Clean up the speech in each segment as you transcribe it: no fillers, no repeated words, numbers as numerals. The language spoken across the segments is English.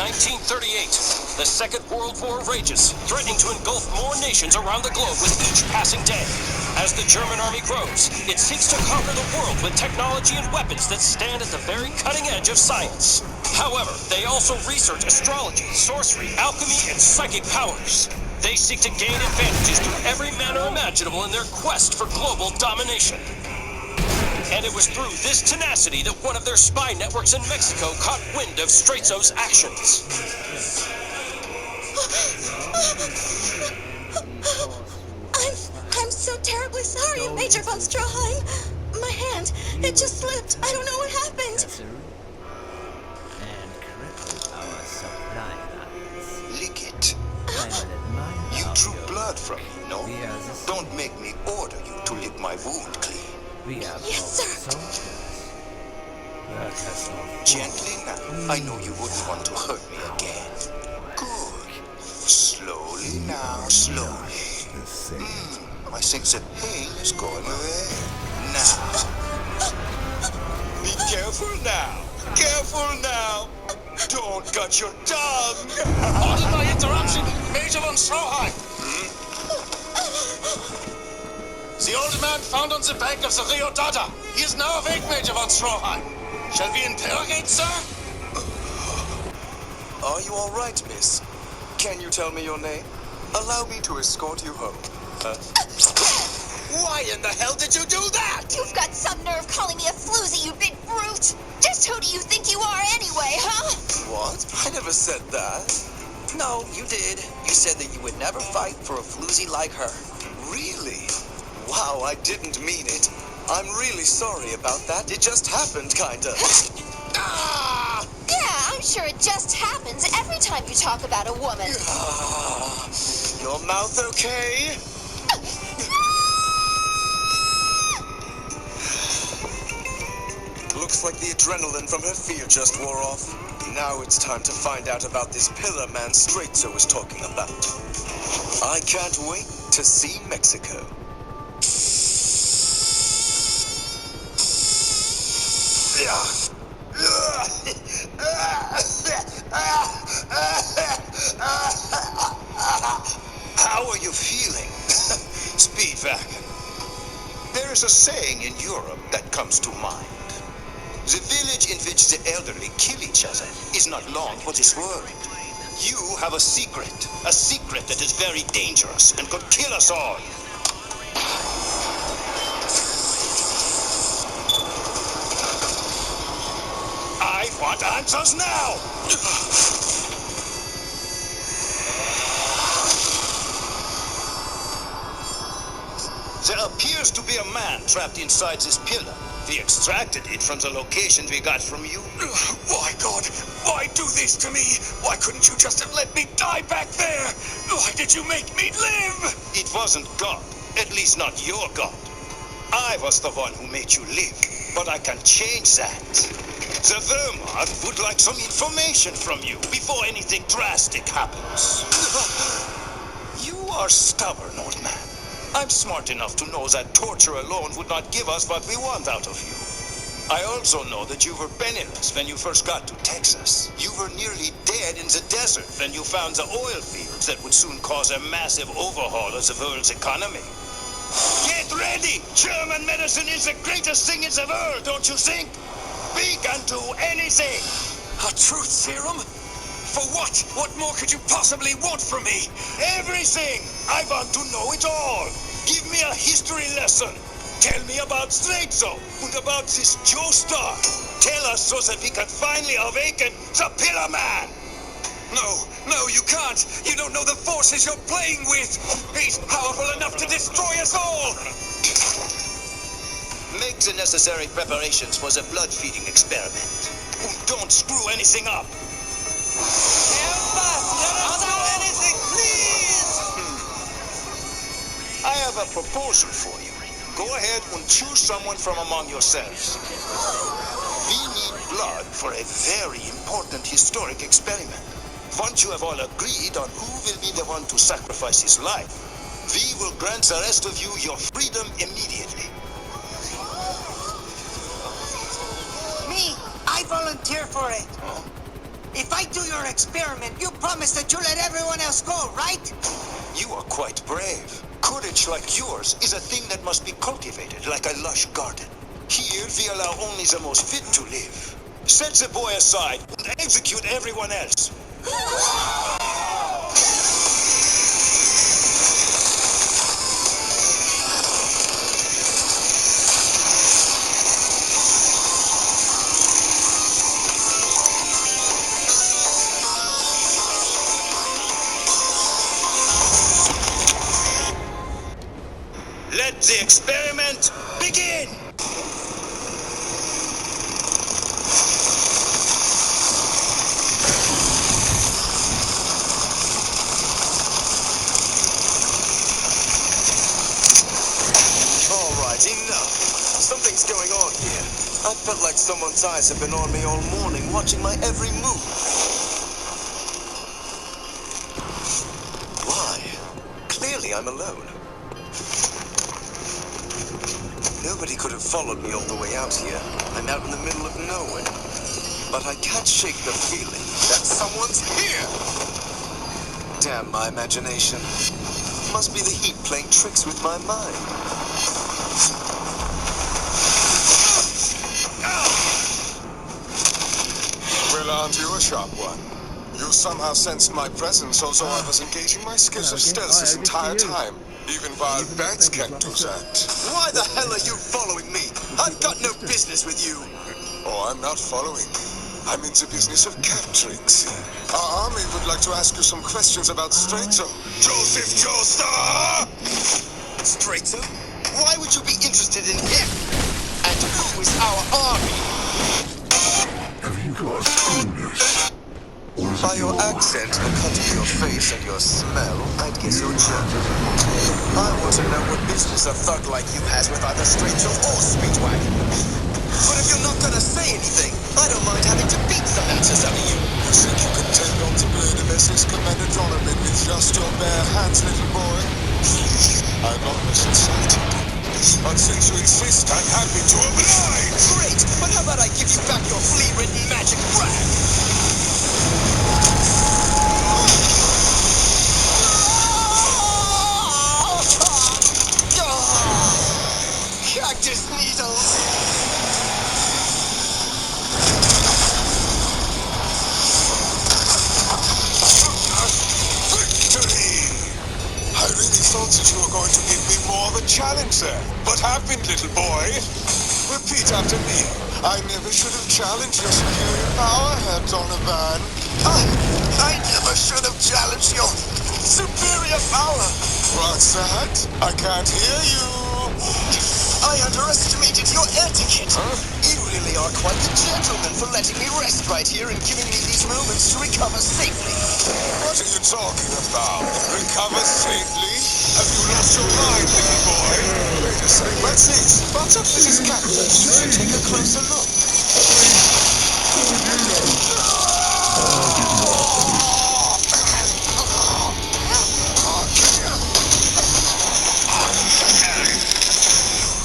1938, the Second World War rages, threatening to engulf more nations around the globe with each passing day. As the German army grows, it seeks to conquer the world with technology and weapons that stand at the very cutting edge of science. However, they also research astrology, sorcery, alchemy, and psychic powers. They seek to gain advantages through every manner imaginable in their quest for global domination. And it was through this tenacity that one of their spy networks in Mexico caught wind of Strazzo's actions. I'm so terribly sorry, Major von Stroheim. My hand, it just slipped. I don't know what happened. And crippled our supply lines. Lick it. You You drew blood from me, no? Don't make me order you to lick my wound clean. We are Yes, sir. Gently now. I know you wouldn't want to hurt me again. Good. Slowly now, slowly. I think the pain is going away. Now. Be careful now. Careful now. Don't cut your tongue. Pardon my interruption, Major von Stroheim. The old man found on the bank of the Rio Dada. He is now awake, Major von Stroheim. Shall we interrogate, sir? Are you all right, miss? Can you tell me your name? Allow me to escort you home. Why in the hell did you do that? You've got some nerve calling me a floozy, you big brute. Just who do you think you are anyway, huh? What? I never said that. No, you did. You said that you would never fight for a floozy like her. Really? Wow, I didn't mean it. I'm really sorry about that. It just happened, kinda. Ah! Yeah, I'm sure it just happens every time you talk about a woman. Your mouth okay? Looks like the adrenaline from her fear just wore off. Now it's time to find out about this pillar man Strazzo was talking about. I can't wait to see Mexico. How are you feeling? Speedwagon. There is a saying in Europe that comes to mind. The village in which the elderly kill each other is not long for this world. You have a secret that is very dangerous and could kill us all. I want answers now! There appears to be a man trapped inside this pillar. We extracted it from the location we got from you. Why, God? Why do this to me? Why couldn't you just have let me die back there? Why did you make me live? It wasn't God. At least not your God. I was the one who made you live. But I can change that. The Wehrmacht would like some information from you before anything drastic happens. You are stubborn, old man. I'm smart enough to know that torture alone would not give us what we want out of you. I also know that you were penniless when you first got to Texas. You were nearly dead in the desert when you found the oil fields that would soon cause a massive overhaul of the world's economy. Get ready! German medicine is the greatest thing in the world, don't you think? We can do anything! A truth serum? For what? What more could you possibly want from me? Everything! I want to know it all! Give me a history lesson! Tell me about Strazzo and about this Joestar! Tell us so that we can finally awaken the Pillar Man! No, you can't! You don't know the forces you're playing with! He's powerful enough to destroy us all! Make the necessary preparations for the blood-feeding experiment. And don't screw anything up! Help us! I'll do anything, please! I have a proposal for you. Go ahead and choose someone from among yourselves. We need blood for a very important historic experiment. Once you have all agreed on who will be the one to sacrifice his life, we will grant the rest of you your freedom immediately. Me, I volunteer for it. If I do your experiment, you promised that you let everyone else go, right? You are quite brave. Courage like yours is a thing that must be cultivated like a lush garden. Here, we allow only the most fit to live. Set the boy aside and execute everyone else. Let the experiment begin! Alright, enough. Something's going on here. I felt like someone's eyes have been on me all morning, watching my every move. Why? Clearly I'm alone. Nobody could have followed me all the way out here. I'm out in the middle of nowhere. But I can't shake the feeling that someone's here! Damn my imagination. Must be the heat playing tricks with my mind. Well, aren't you a sharp one? You somehow sensed my presence, although I was engaging my skills of stealth this entire time. Even wild bats can't do that. Why the hell are you following me? I've got no business with you. Oh, I'm not following. I'm in the business of capturing, see. Our army would like to ask you some questions about Straighto. Joseph Joestar! Straighto? Why would you be interested in him? And who is our army? Have you got schoolers? By your accent, the cut of your face, and your smell, I'd guess you're German. I want to know what business a thug like you has with either Straighto or Speedwagon. But if you're not gonna say anything, I don't mind having to beat some answers out of you. You think you could take on the blade of SS Commander Donovan with just your bare hands, little boy? I'm almost excited. But since you insist, I'm happy to oblige! Great, but how about I give you back your flea-ridden magic rag? Cactus needles! Victory! I really thought that you were going to give me more of a challenge there. What happened, little boy? Repeat after me. I never should have challenged your superior power, Herr Donovan. I never should have challenged your superior power! What's that? I can't hear you. I underestimated your etiquette. Huh? You really are quite a gentleman for letting me rest right here and giving me these moments to recover safely. What are you talking about? Recover safely? Have you lost your mind, little boy? Wait a second. What's this? What's up with this cactus? You should take a closer look.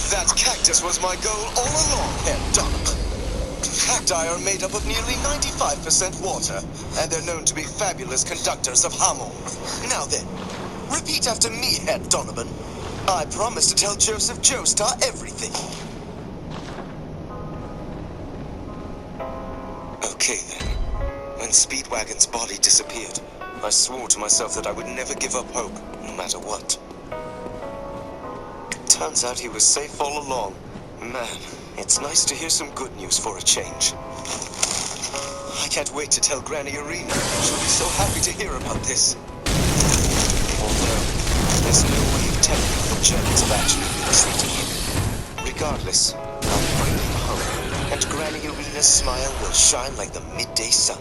That cactus was my goal all along, Herr Donovan. Cacti are made up of nearly 95% water, and they're known to be fabulous conductors of Hamon. Now then, repeat after me, Herr Donovan. I promise to tell Joseph Joestar everything. Okay then. When Speedwagon's body disappeared, I swore to myself that I would never give up hope, no matter what. Turns out he was safe all along. Man, it's nice to hear some good news for a change. I can't wait to tell Granny Irina. She'll be so happy to hear about this. Although, there's no way of telling if the Germans have actually been treating him. Regardless, I'll bring him home, and Granny Irina's smile will shine like the midday sun.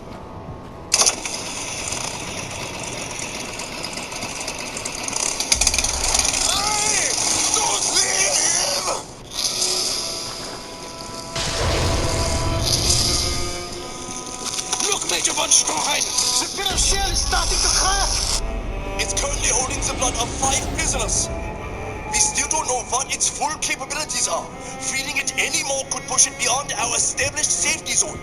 Major von Stroheim! The pillar shell is starting to crack! It's currently holding the blood of 5 prisoners. We still don't know what its full capabilities are. Feeding it anymore could push it beyond our established safety zone.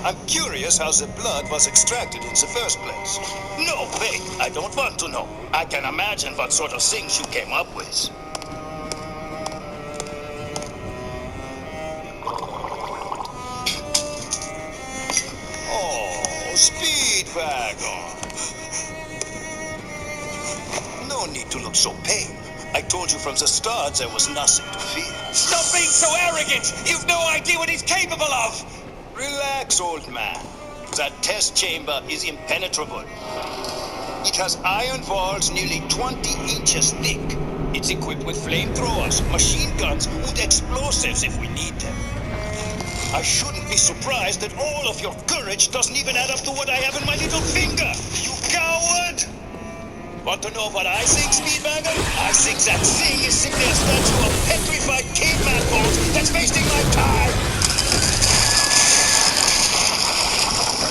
I'm curious how the blood was extracted in the first place. No, wait, I don't want to know. I can imagine what sort of things you came up with. Oh, Speedwagon. No need to look so pale. I told you from the start there was nothing to fear. Stop being so arrogant! You've no idea what he's capable of! Relax, old man. That test chamber is impenetrable. It has iron walls nearly 20 inches thick. It's equipped with flamethrowers, machine guns, and explosives if we need them. I shouldn't be surprised that all of your courage doesn't even add up to what I have in my little finger. You coward! Want to know what I think, Speedwagon? I think that thing is simply a statue of petrified caveman bones that's wasting my time.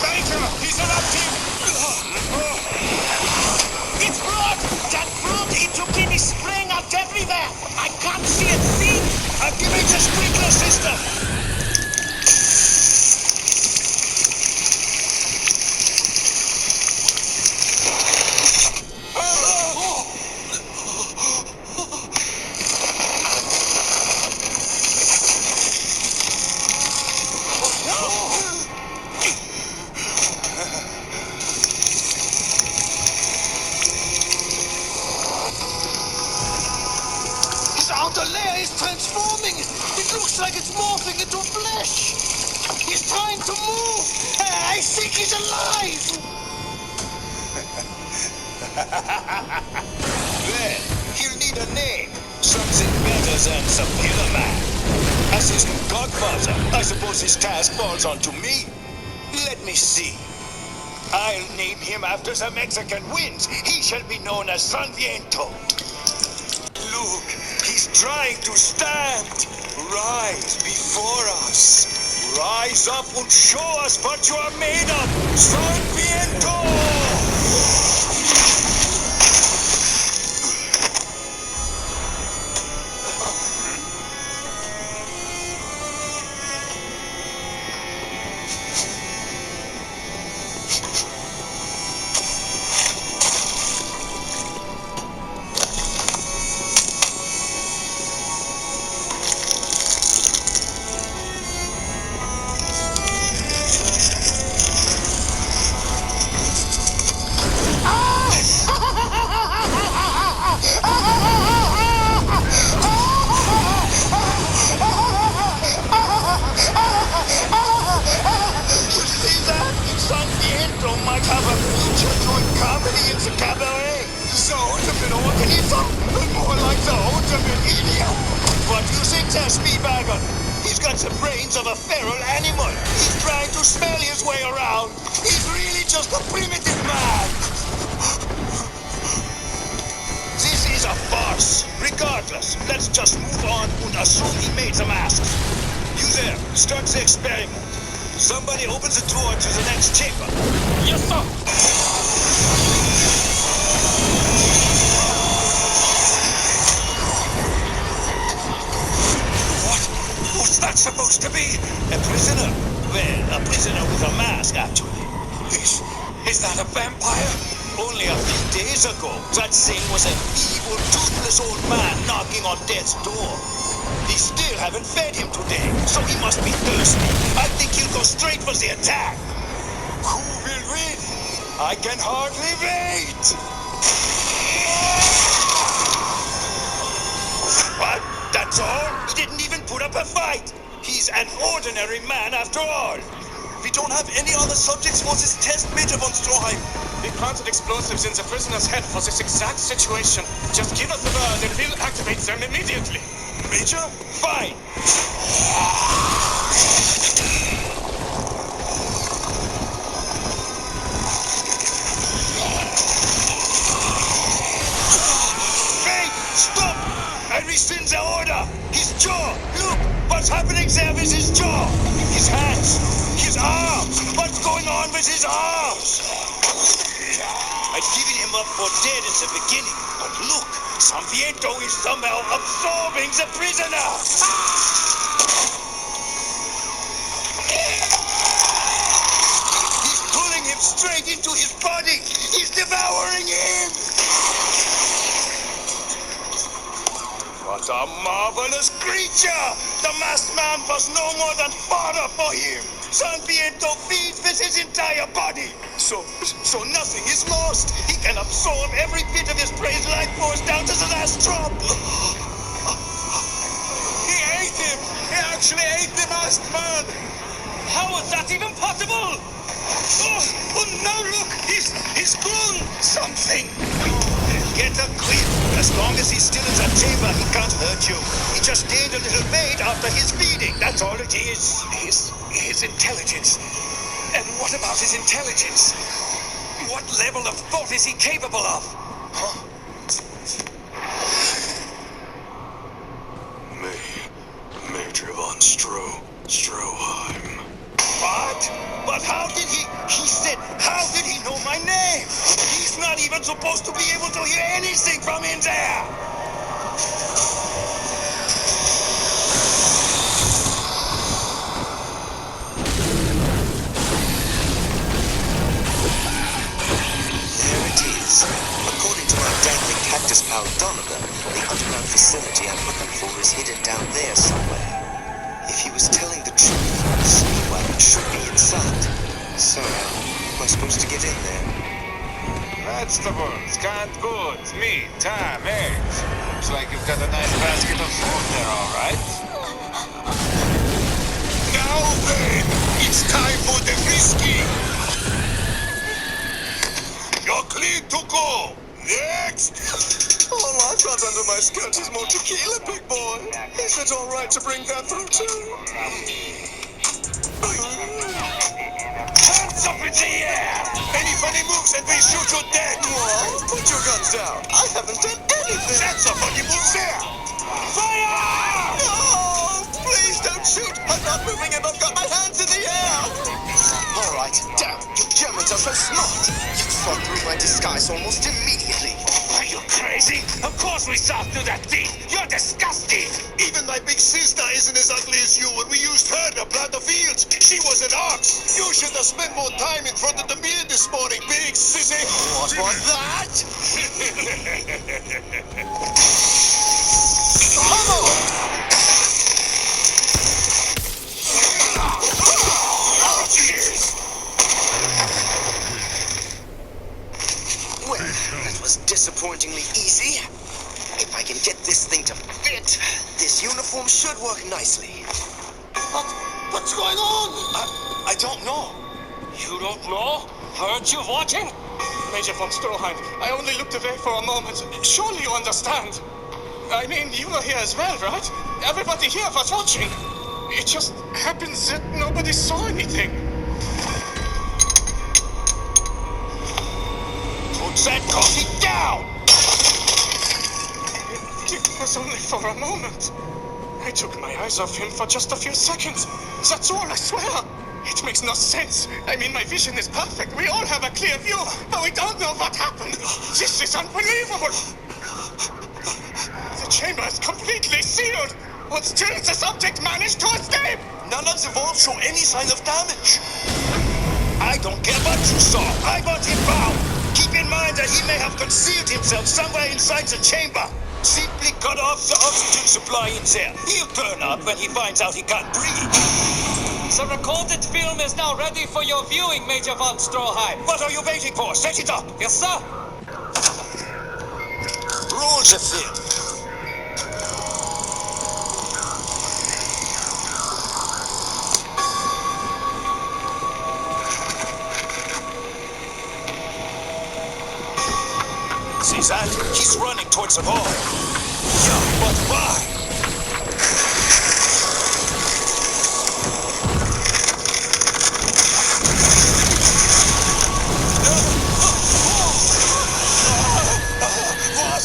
Major, he's erupting! It's blood! That blood, it took in, is spraying out everywhere! I can't see a thing! Activate the sprinkler system! The layer is transforming. It looks like it's morphing into flesh. He's trying to move. I think he's alive. Well, he'll need a name. Something better than Superior Man. As his new godfather, I suppose his task falls onto me. Let me see. I'll name him after the Mexican winds. He shall be known as San Viento. Look, he's trying to stand right before us. Rise up and show us what you are made of, San Viento! Speedwagon. He's got the brains of a feral animal. He's trying to spell his way around. He's really just a primitive man. This is a farce. Regardless, let's just move on and assume he made the mask. You there, start the experiment. Somebody open the door to the next chamber. Yes, sir. What's that supposed to be? A prisoner? Well, a prisoner with a mask, actually. Is that a vampire? Only a few days ago, that thing was an evil, toothless old man knocking on death's door. They still haven't fed him today, so he must be thirsty. I think he'll go straight for the attack. Who will win? I can hardly wait! What? That's all? He didn't even put up a fight. He's an ordinary man after all. We don't have any other subjects for this test, Major von Stroheim. We planted explosives in the prisoner's head for this exact situation. Just give us the word and we'll activate them immediately. Major? Fine. Wait! Stop! I rescind the order! His jaw! Look! What's happening there with his jaw? His hands! His arms! What's going on with his arms? I'd given him up for dead in the beginning, but look! San Viento is somehow absorbing the prisoner! right into his body. He's devouring him. What a marvelous creature! The masked man was no more than fodder for him. Sanpiento feeds with his entire body. So nothing is lost. He can absorb every bit of his prey's life force down to the last drop. He ate him! He actually ate the masked man! How is that even possible? Oh, now look! He's grown something! Get a grip. As long as he's still in that chamber, he can't hurt you. He just gained a little weight after his feeding. That's all it is. His intelligence. And what about his intelligence? What level of thought is he capable of? Major von Stroheim. What? But how did he said, how did he know my name? He's not even supposed to be able to hear anything from in there. There it is. According to my dangling cactus pal Donovan, the underground facility I'm looking for is hidden down there somewhere. If he was telling the truth, the speedwagon should be inside. So, am I supposed to get in there? Vegetables, canned goods, meat, ham, eggs. Looks like you've got a nice basket of food there, all right? Now then, it's time for the frisking. You're clean to go. Next. All I've got under my skirt is more tequila, big boy. Is it all right to bring that through, too? Hands up in the air. Any funny moves and we shoot you dead. What? Put your guns down. I haven't done anything. That's a funny move there. Fire! No! Please don't shoot. I'm not moving if I've got my hands in the air. All right. Damn, you Germans are so smart. You saw through my disguise almost immediately. Are you crazy? Of course we saw through that thief. You're disgusting. Even my big sister isn't as ugly as you when we used her to plant the fields. She was an ox. You should have spent more time in front of the mirror this morning, big sissy. What was that? Well, that was disappointingly easy. If I can get this thing to fit, this uniform should work nicely. What's going on? I don't know. You don't know? Aren't you watching? Major von Stroheim, I only looked away for a moment. Surely you understand. I mean, you were here as well, right? Everybody here was watching. It just happens that nobody saw anything. Put that coffee down! It was only for a moment. I took my eyes off him for just a few seconds. That's all, I swear. It makes no sense. I mean, my vision is perfect. We all have a clear view, but we don't know what happened. This is unbelievable. The chamber is completely sealed, but still the subject managed to escape. None of the walls show any sign of damage. I don't care what you saw. I want him bound. Keep in mind that he may have concealed himself somewhere inside the chamber. Simply cut off the oxygen supply in there. He'll turn up when he finds out he can't breathe. The recorded film is now ready for your viewing, Major von Stroheim. What are you waiting for? Set it up. Yes, sir. Roll the film. See that? He's running towards the ball. Yeah, but why?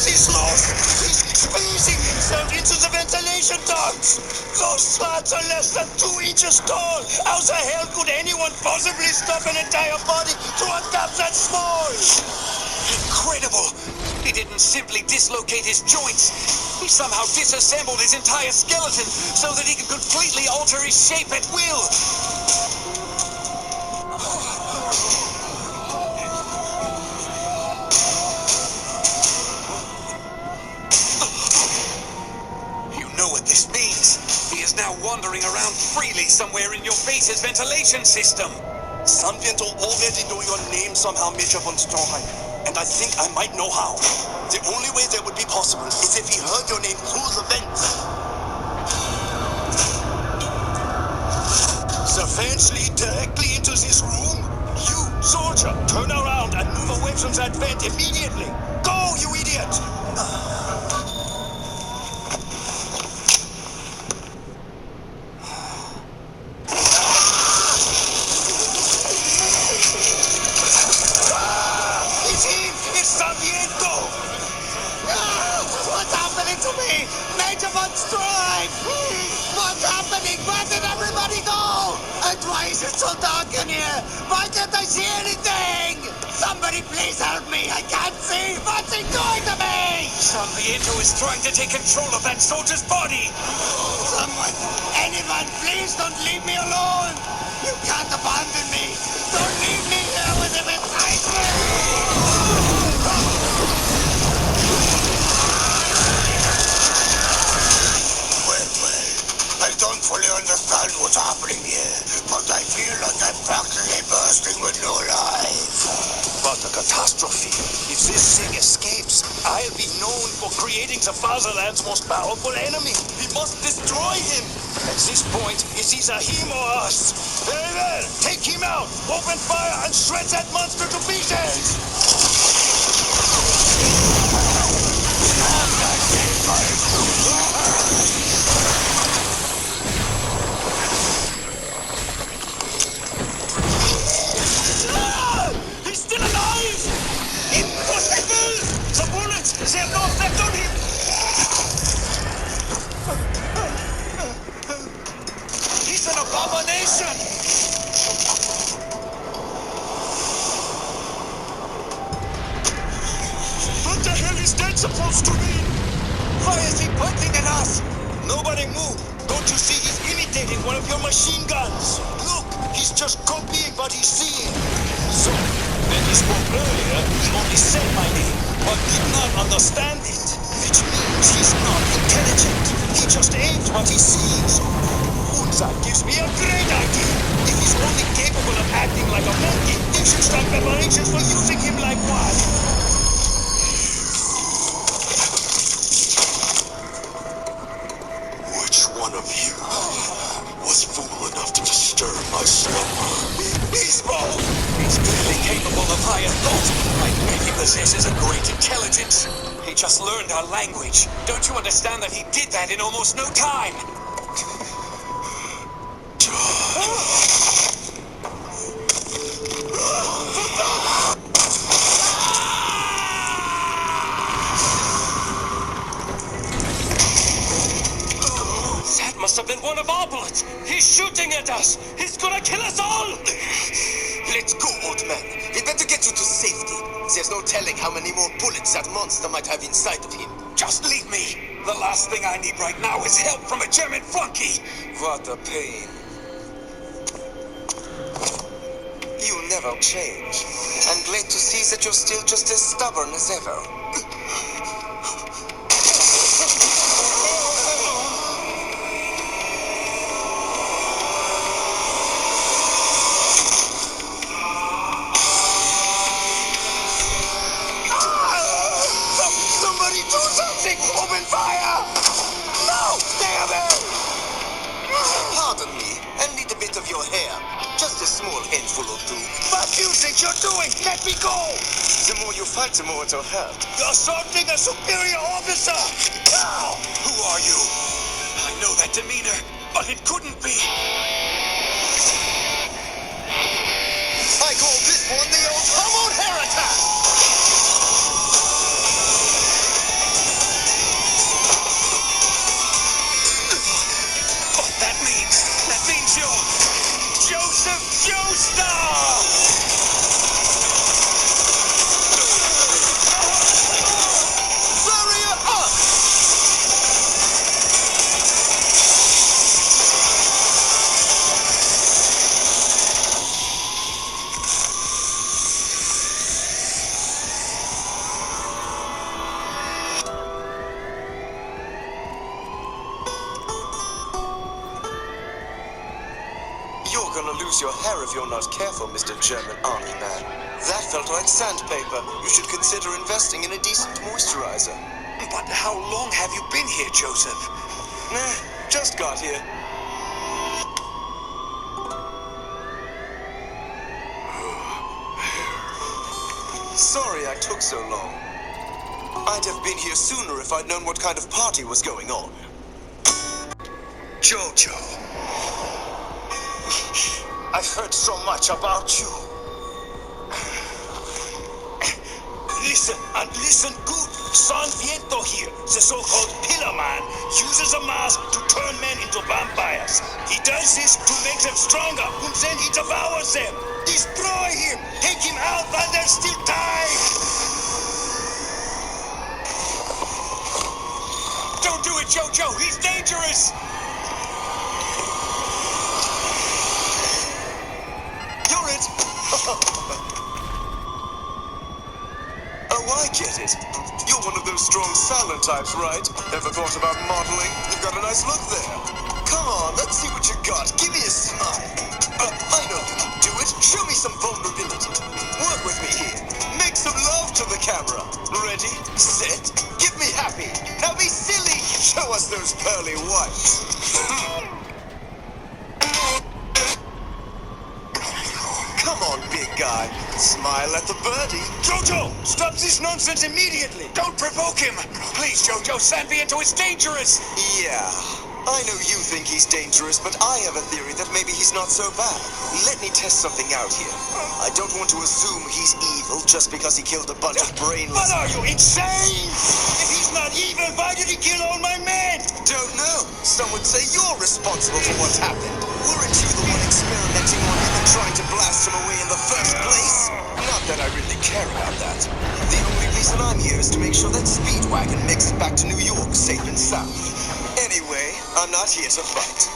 He's lost! He's squeezing himself into the ventilation ducts! Those slats are less than 2 inches tall! How the hell could anyone possibly stuff an entire body to a gap that small? Incredible! He didn't simply dislocate his joints. He somehow disassembled his entire skeleton so that he could completely alter his shape at will. wandering around freely somewhere in your base's ventilation system. Sunviento already know your name somehow, Major von Stroheim. And I think I might know how. The only way that would be possible is if he heard your name through the vents. The fans lead directly into this room. You, soldier, turn around and move away from that vent immediately. Go, you idiot! It's Sarmiento! What's happening to me? Major von Stroheim! What's happening? Where did everybody go? And why is it so dark in here? Why can't I see anything? Somebody please help me! I can't see! What's he doing to me? Sarmiento is trying to take control of that soldier's body. Someone, anyone, please don't leave me alone! You can't abandon me! Don't leave me here with him inside me! I don't fully understand what's happening here, but I feel like I'm practically bursting with new life. What a catastrophe. If this thing escapes, I'll be known for creating the fatherland's most powerful enemy. We must destroy him. At this point, it's either him or us. Very well, take him out, open fire, and shred that monster to pieces! He's still alive! Impossible! The bullets, they're not left on him! He's an abomination! What the hell is that supposed to mean? Why is he pointing at us? Nobody move! Don't you see he's imitating one of your machine guns? Look, he's just copying what he's seeing. So, when he spoke earlier, he only said my name, but did not understand it. Which means he's not intelligent. He just aims what he sees. And that gives me a great idea. If he's only capable of acting like a monkey, we should start preparations for using him like one. Which one of you was fool enough to disturb my slumber? Beastball! He's clearly capable of higher thought. I bet he possesses a great intelligence. He just learned our language. Don't you understand that he did that in almost no time? That must have been one of our bullets! He's shooting at us! He's gonna kill us all! Let's go, old man. We better get you to safety. There's no telling how many more bullets that monster might have inside of him. Just leave me. The last thing I need right now is help from a German flunky. What a pain. You never change. I'm glad to see that you're still just as stubborn as ever. Somebody do something! Open fire! No! Stay there! Pardon me. I need a bit of your hair. Just a small handful or two. What do you think you're doing? Let me go! The more you fight, the more it'll hurt. You're assaulting a superior officer! Now! Who are you? I know that demeanor, but it couldn't be. I call this one the old Hamon hair attack! What that means you're Joseph Joestar! Barrier up! lose your hair if you're not careful, Mr. German Army Man. That felt like sandpaper. You should consider investing in a decent moisturizer. But how long have you been here, Joseph? Nah, just got here. Sorry I took so long. I'd have been here sooner if I'd known what kind of party was going on. Jojo. I've heard so much about you. Listen, and listen good. San Viento here, the so-called Pillar Man, uses a mask to turn men into vampires. He does this to make them stronger, and then he devours them. Destroy him! Take him out while there's still time! Don't do it, Jojo! He's dangerous! You're it! Oh, I get it. You're one of those strong silent types, right? Ever thought about modeling? You've got a nice look there. Come on, let's see what you got. Give me a smile. I know you can do it. Show me some vulnerability. Work with me here. Make some love to the camera. Ready, set, get me happy. Now be silly. Show us those pearly whites. Come on, big guy. Smile at the birdie. Jojo, stop this nonsense immediately! Don't provoke him! Please, Jojo, San Viento is dangerous! Yeah. I know you think he's dangerous, but I have a theory that maybe he's not so bad. Let me test something out here. I don't want to assume he's evil just because he killed a bunch of brainless... What are you, insane? If he's not evil, why did he kill all my men? Don't know. Some would say you're responsible for what happened. Weren't you the one experimenting on him and trying to blast him away in the first place? Not that I really care about that. The only reason I'm here is to make sure that Speedwagon makes it back to New York safe and sound. Anyway, I'm not here to fight.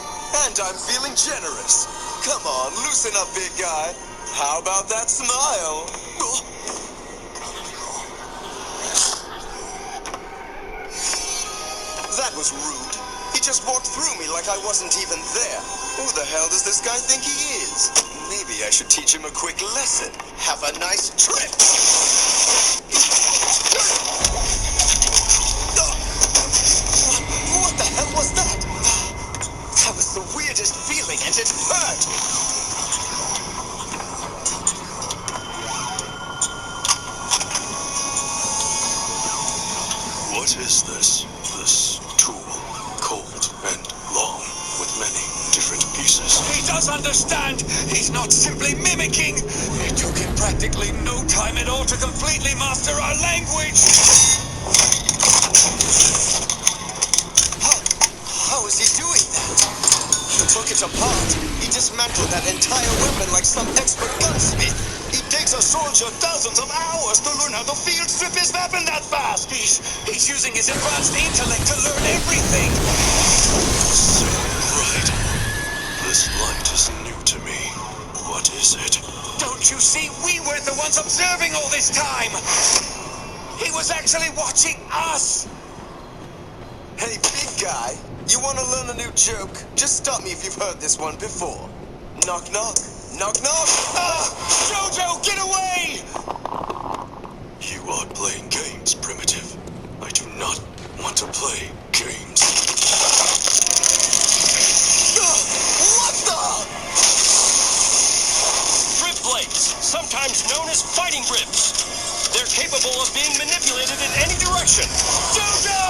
And I'm feeling generous. Come on, loosen up, big guy. How about that smile? That was rude. He just walked through me like I wasn't even there. Who the hell does this guy think he is? Maybe I should teach him a quick lesson. Have a nice trip. What the hell was that? That was the weirdest feeling, and it hurt. What is this? This tool, cold and long, with many different pieces. He does understand! He's not simply mimicking! It took him practically no time at all to completely master our language! How is he doing that? He took it apart. He dismantled that entire weapon like some expert gunsmith. It takes a soldier dozens of hours to learn how to field strip his weapon that fast. He's using his advanced intellect to learn everything! So right. This light is new to me. What is it? Don't you see? We weren't the ones observing all this time! He was actually watching us! Hey, big guy, you want to learn a new joke? Just stop me if you've heard this one before. Knock, knock. Knock, knock. Ah! Jojo, get away! You are playing games, Primitive. I do not want to play games. What the? Rib blades, sometimes known as fighting ribs. They're capable of being manipulated in any direction. Jojo!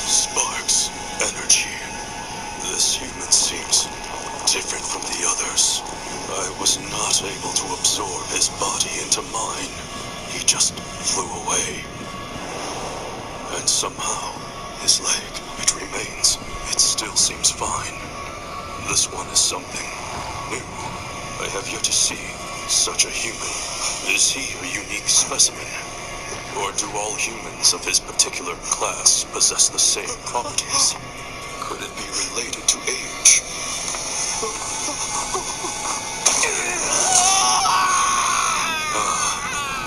Sparks, energy. This human seems different from the others. I was not able to absorb his body into mine. He just flew away. And somehow, his leg, it remains. It still seems fine. This one is something new. I have yet to see such a human. Is he a unique specimen? Or do all humans of his particular class possess the same properties? Could it be related to age?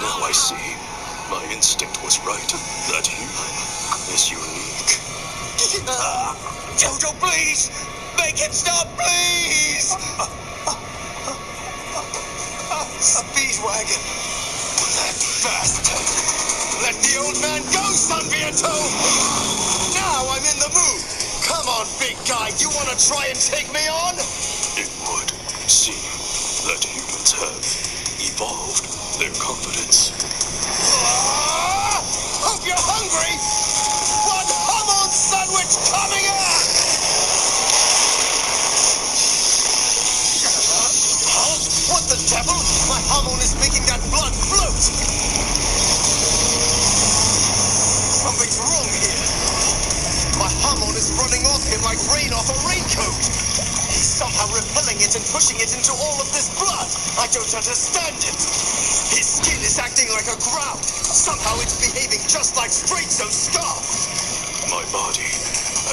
Now I see. My instinct was right. That human is unique. Jojo, please! Make him stop, please! Speedwagon. That bastard. Let the old man go, San Vieto! Now I'm in the mood. Come on, big guy. You want to try and take me on? It would seem that humans have evolved their confidence. Hope you're hungry. One Hamon sandwich coming up! Huh? What the devil? My Hamon is making that blood float! Something's wrong here. My Hamon is running off him like rain off a raincoat. He's somehow repelling it and pushing it into all of this blood. I don't understand it. His skin is acting like a ground. Somehow it's behaving just like Straightzo's scarf. My body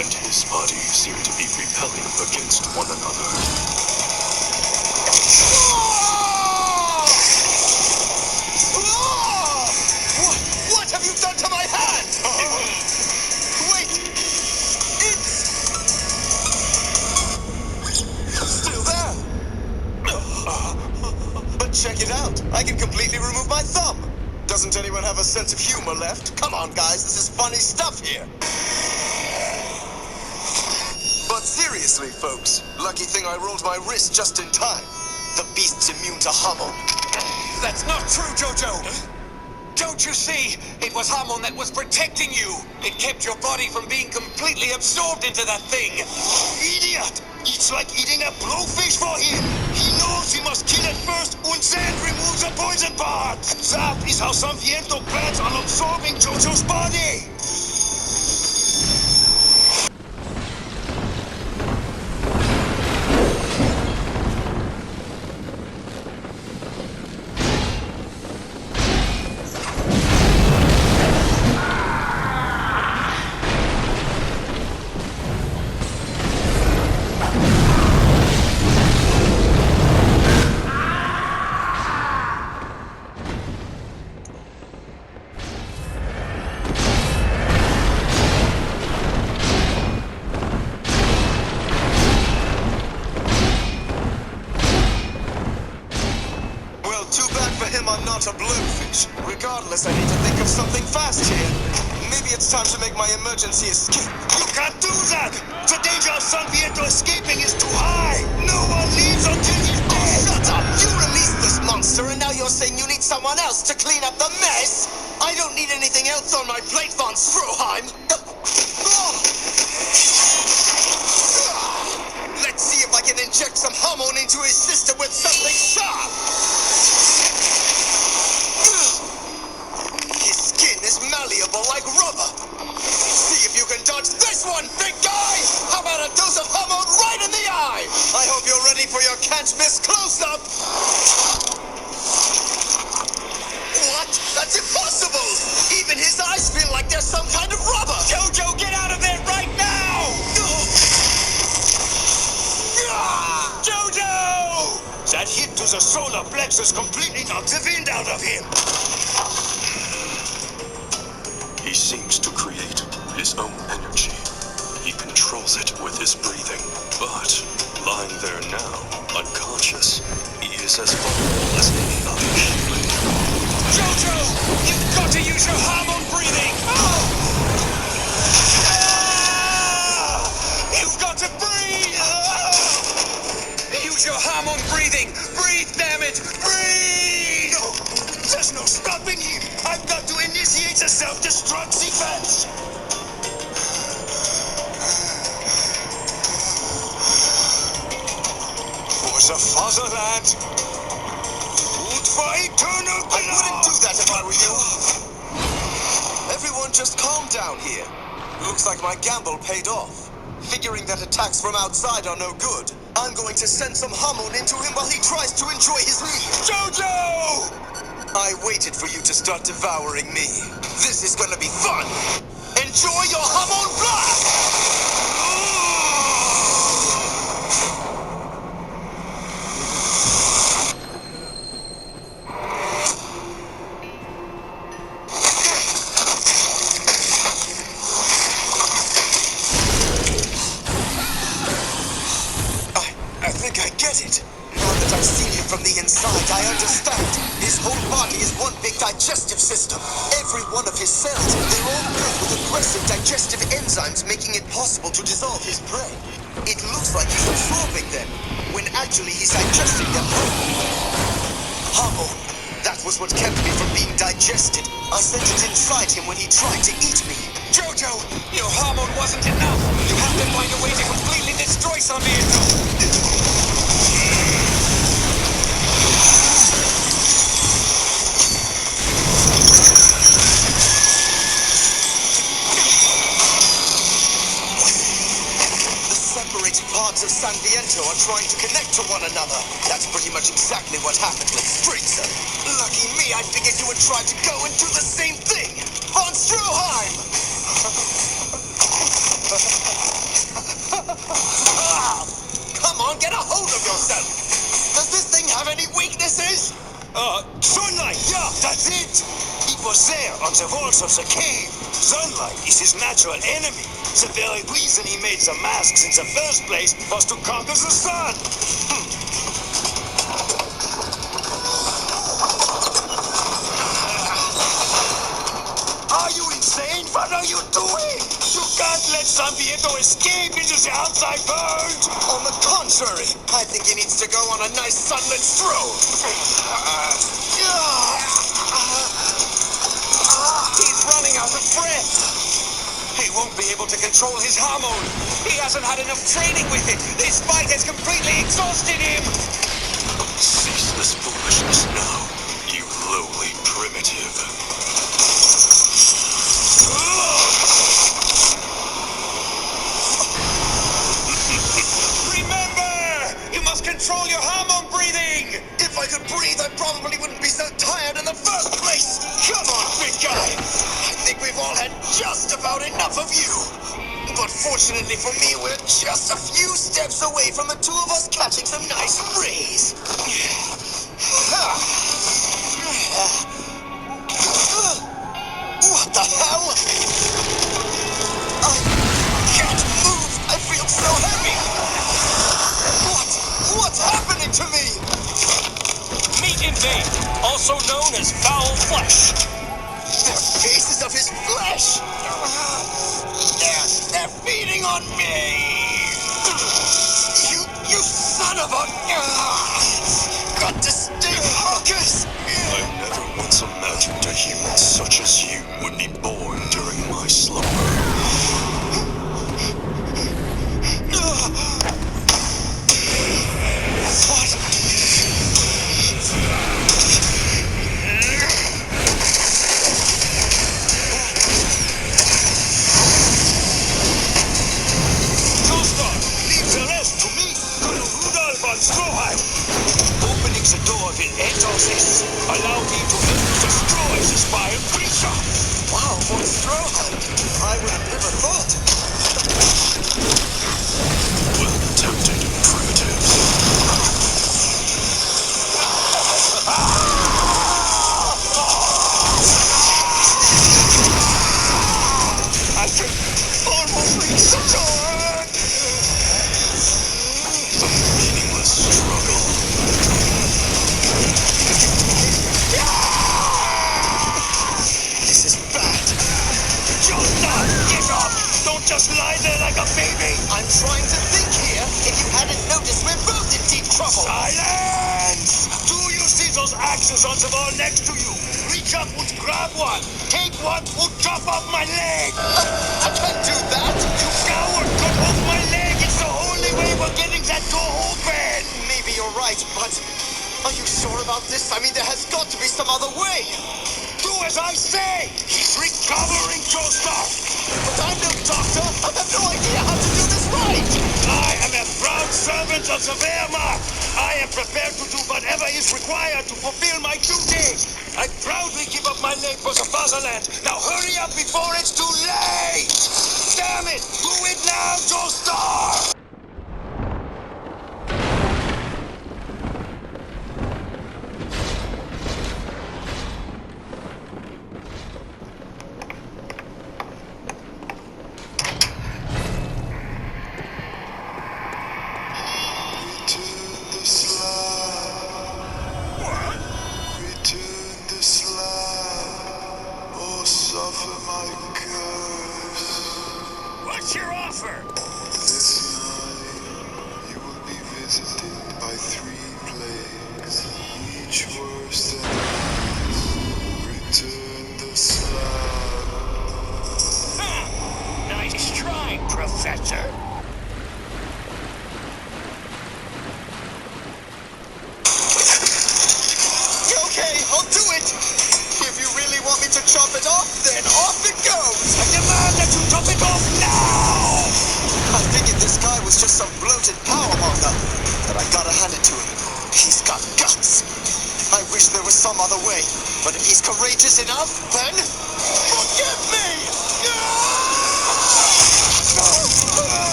and his body seem to be repelling against one another. What have you done to my hand? Wait! It's still there! But check it out. I can completely remove my thumb. Doesn't anyone have a sense of humor left? Come on, guys. This is funny stuff here. But seriously, folks. Lucky thing I rolled my wrist just in time. The beast's immune to Hamon. That's not true, Jojo! Don't you see? It was Hamon that was protecting you. It kept your body from being completely absorbed into that thing. Idiot! It's like eating a blowfish for him. He knows he must kill it first and then remove the poison part. That is how San Viento plans on absorbing Jojo's body. Too bad for him I'm not a blowfish. Regardless, I need to think of something fast here. Maybe it's time to make my emergency escape. You can't do that! The danger of San Viento escaping is too high! No one leaves until he's dead! Shut up! You released this monster and now you're saying you need someone else to clean up the mess? I don't need anything else on my plate, von Stroheim! Let's see if I can inject some Hamon into his system with something sharp! His skin is malleable like rubber. See if you can dodge this one, big guy! How about a dose of Hamon right in the eye? I hope you're ready for your can't-miss close-up! What? That's impossible! Even his eyes feel like they're some kind of rubber! Jojo, get out of there right now! Jojo! That hit to the solar plexus completely knocked the wind out of him. He seems to create his own energy. He controls it with his breathing. But lying there now, unconscious, he is as vulnerable as any other human. Jojo! You've got to use your Hamon breathing! You've got to breathe! Use your Hamon breathing! Breathe, damn it! Breathe! There's no stopping him! I've got to initiate a self-destruct defense! For the fatherland! Und for eternal I wouldn't do that if I were you! Everyone just calm down here. Looks like my gamble paid off. Figuring that attacks from outside are no good, I'm going to send some Hamon into him while he tries to enjoy his meal. Jojo! I waited for you to start devouring me. This is gonna be fun! Enjoy your Hamon blast! system. Every one of his cells, they're all built with aggressive digestive enzymes, making it possible to dissolve his prey. It looks like he's absorbing them, when actually he's digesting them. Hormone. That was what kept me from being digested. I sent it inside him when he tried to eat me. Jojo, your hormone wasn't enough. You have to find a way to completely destroy Zambiento. Parts of San Viento are trying to connect to one another. That's pretty much exactly what happened with Spritzer. Lucky me, I figured you would try to go and do the same thing. Von Stroheim! Come on, get a hold of yourself! Does this thing have any weaknesses? Sunlight, yeah, that's it! It was there on the walls of the cave. Sunlight is his natural enemy. The very reason he made the masks in the first place was to conquer the sun. Are you insane? What are you doing? You can't let Zambiento escape into the outside world. On the contrary, I think he needs to go on a nice sunlit stroll. He's running out of breath. He won't be able to control his hormone. He hasn't had enough training with it. This fight has completely exhausted him. Cease this foolishness now, you lowly primitive. Remember, you must control your hormone breathing. If I could breathe, I probably wouldn't be so tired in the first place. Come on, big guy. I think we've all had just about enough of you. But fortunately for me, we're just a few steps away from the two of us catching some nice rays. What the hell? I can't move. I feel so heavy. What's happening to me? Meat invade, also known as foul flesh. They're pieces of his flesh. They're feeding on me. You son of a... Got to stay focused. I never once imagined a human such as you would be born during my slumber. Opening the door will end all this. Allow me to help you destroy this vile creature. Wow, von Stroheim. I would have never thought. Well attempted, primitives. I can almost reach the door. Meaningless struggle. This is bad. Joestar, get up! Don't just lie there like a baby! I'm trying to think here. If you hadn't noticed, we're both in deep trouble. Silence! Do you see those axes on the wall next to you? Reach up and grab one. Take one and chop off my leg. I can't do that. You coward! Cut off my leg! It's the only way we're getting that door open! Maybe you're right, but are you sure about this? I mean, there has got to be some other way. Do as I say! He's recovering, Joestar! But I'm no doctor. I have no idea how to do this right. I am a proud servant of the Wehrmacht. I am prepared to do whatever is required to fulfill my duty. I proudly give up my leg for the fatherland. Now hurry up before it's too late! Damn it! Do it now, Joestar! Return the slab. What's your offer? This night you will be visited by 3 plagues, each worse than others. Return the slab. Nice try, Professor. Okay, I'll do it! If you really want me to chop it off, then off it goes! I demand that you chop it off now! I figured this guy was just some bloated powermonger, but I gotta hand it to him. He's got guts. I wish there was some other way, but if he's courageous enough, then forgive me!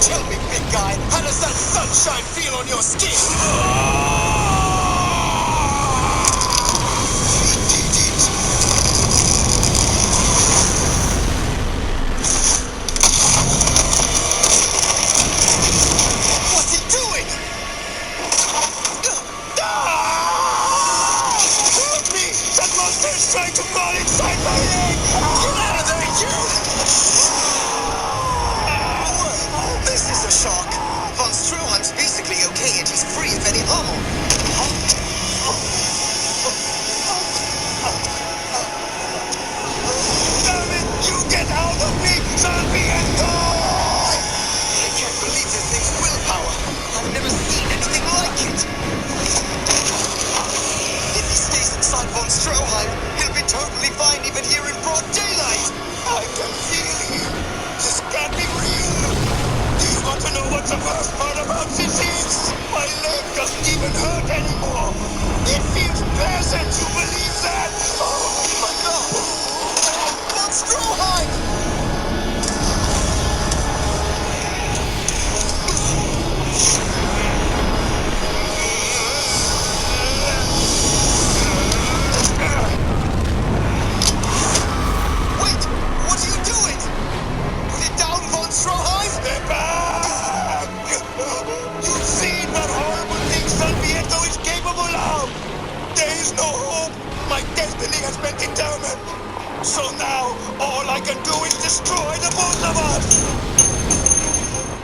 Tell me, big guy, how does that sunshine feel on your skin? What's he doing? Help me! That monster is trying to crawl inside my leg! Get out of there, you! This is a shock. Von Stroheim's basically okay and he's free of any armor. Damn it! You get out of me, Sarmiento! I can't believe this thing's willpower. I've never seen anything like it. If he stays inside Von Stroheim, he'll be totally fine even here in broad daylight. I can feel him. This can't be real. Do you want to know what the worst part about this is? My leg doesn't even hurt anymore. It feels pleasant. You believe that? Oh my god! Von Stroheim! Wait! What are you doing? Put it down, Von Stroheim! Step back! You've seen what horrible things Sarmiento is capable of. There is no hope. My destiny has been determined. So now, all I can do is destroy the both of us.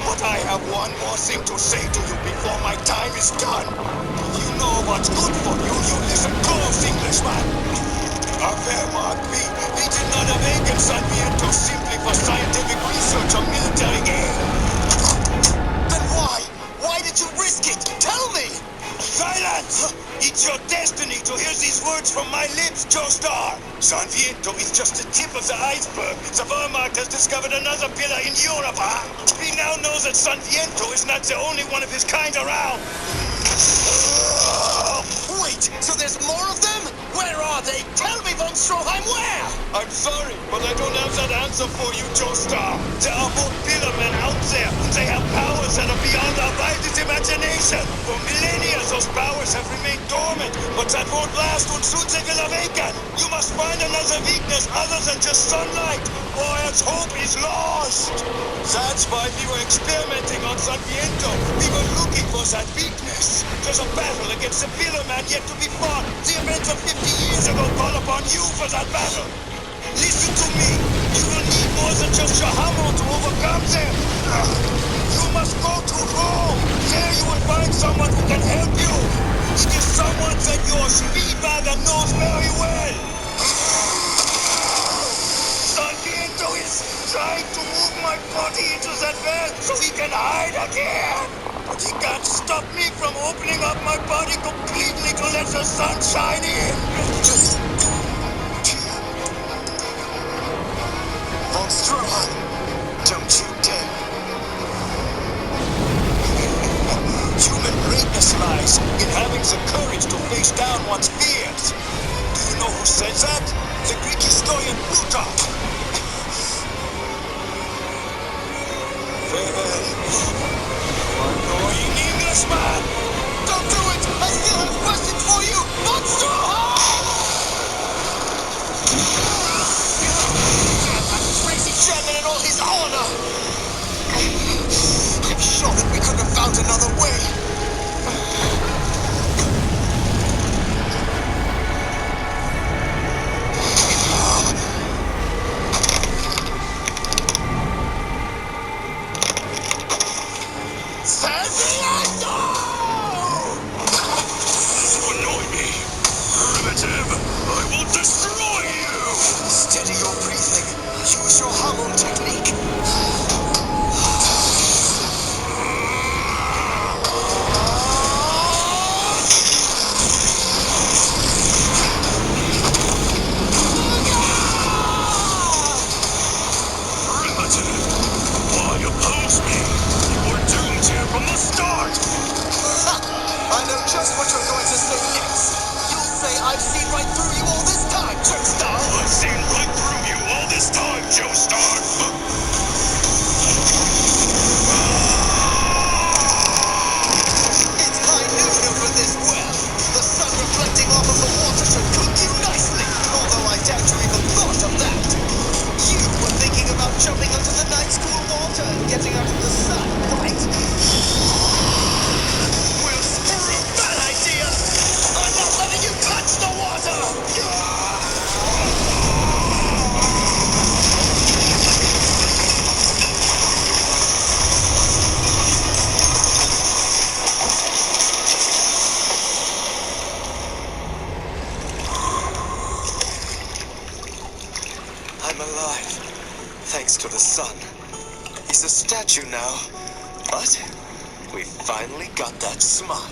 But I have one more thing to say to you before my time is done. If you know what's good for you, you listen close, Englishman. A Wehrmacht, we did not awaken Sarmiento simply for scientific research or military gain. Then why? Why did you risk it? Tell me! Silence! It's your destiny to hear these words from my lips, Joestar. Sarmiento is just the tip of the iceberg. The Wehrmacht has discovered another pillar in Europe, huh? We now know that Sarmiento is not the only one of his kind around. Wait, so there's more of them? Where are they? Tell me, Von Stroheim, where? I'm sorry, but I don't have that answer for you, Joestar. There are more pillar men out there, and they have powers that are beyond our wildest imagination. For millennia, those powers have remained dormant, but that won't last und soon they will awaken. You must find another weakness other than just sunlight, or else hope is lost. That's why we were experimenting on Sarmiento. We were looking for that weakness. There's a battle against the pillar man yet to be fought. The events of 50 years ago call upon you for that battle. Listen to me. You will need more than just your hammer to overcome them. You must go to Rome. There you will find someone who can help you. It is someone that your speedwagon knows very well. Sarmiento is trying to move my body into that well so he can hide again. But he can't stop me from opening up my body completely to let the sun shine in. Von Stroheim, don't you dare. Human greatness lies in having the courage to face down one's fears. Do you know who said that? The Greek historian Plutarch. Farewell, annoying Englishman! Don't do it! I still have questions for you! Von Stroheim! honor! I'm sure that we could have found another way. Annoy me. Primitive, I will destroy you! Steady your breathing. Use your hollow technique. Primitive, why oppose me? You were doomed here from the start! I know just what you're going to say next. You'll say I've seen right through you all this time, Joestar. I've seen right through you all this time, Joestar! It's high noon over this well. The sun reflecting off of the water should cook you nicely, although I doubt you even thought of that. You were thinking about jumping onto the night school water and getting out of the sun, right? Well, screw that idea! I'm not letting you touch the water! I'm alive, thanks to the sun. He's a statue now, but we finally got that smile.